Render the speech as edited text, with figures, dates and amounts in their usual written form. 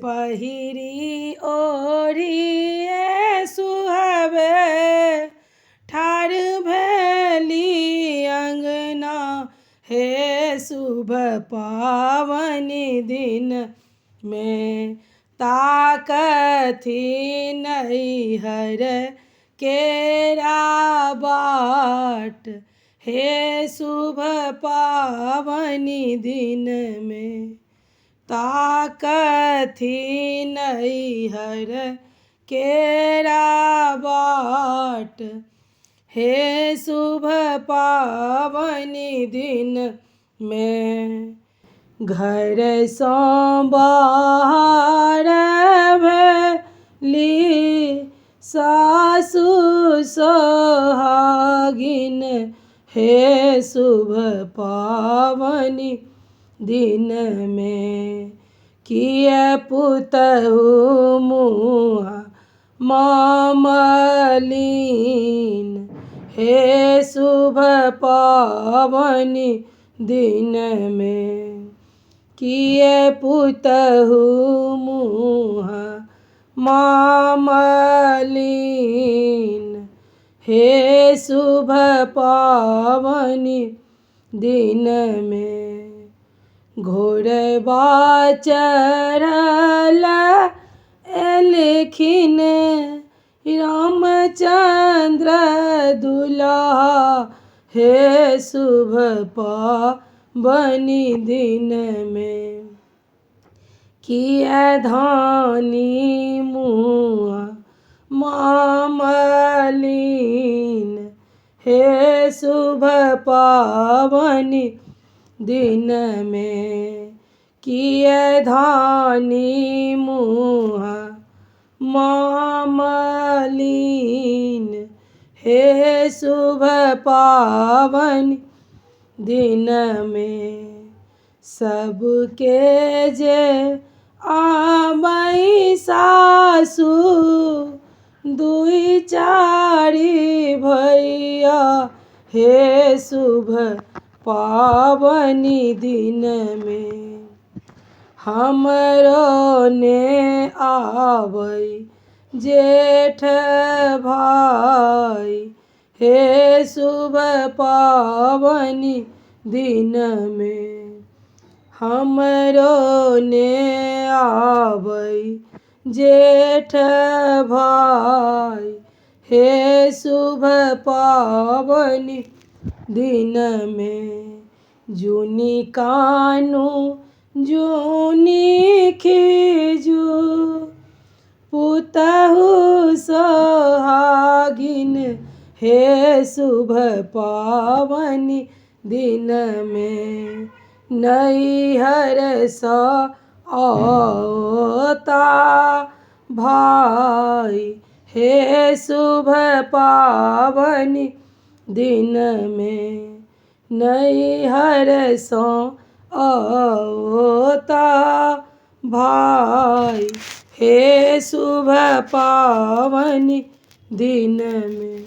पहिरी ओढ़िए सुहावे ठाढ़ भेली अंगना हे शुभ पावनि दिन में ताकथी नैहर केरा बाट हे शुभ पावनि दिन में ताकथी नैहर केरा बाट हे शुभ पावनि दिन में घर सँ बाहर भेली सासु सोहागिन हे शुभ पावनि दिन में किए पुतहु मुँह मलिन हे शुभ पावनि दिन में किए पुतहु मुँह मलिन हे शुभ पावनि दिन में घोड़बा चढ़ल एलखिन रामचंद्र दुल्हा हे शुभ पावनि दिन में किए धानी मुँह मलिन हे शुभ पावनि दिन में किए धानी मुँह मलिन हे शुभ पावनि दिन में सबके जे आबै सासु दुई चारि भैया हे शुभ पावनि दिन में हमरो ने आबै जेठ भाई हे शुभ पावनि दिन में हमरो ने आबै जेठ भाई हे शुभ पावनि दिन में जूनी कानू जूनी खीजू पुतहु सोहागिन हे शुभ पावनि दिन में नैहर सँ औता भाई हे शुभ पावनि दिन में नैहर सँ औता भाई हे शुभ पावनि दिन में।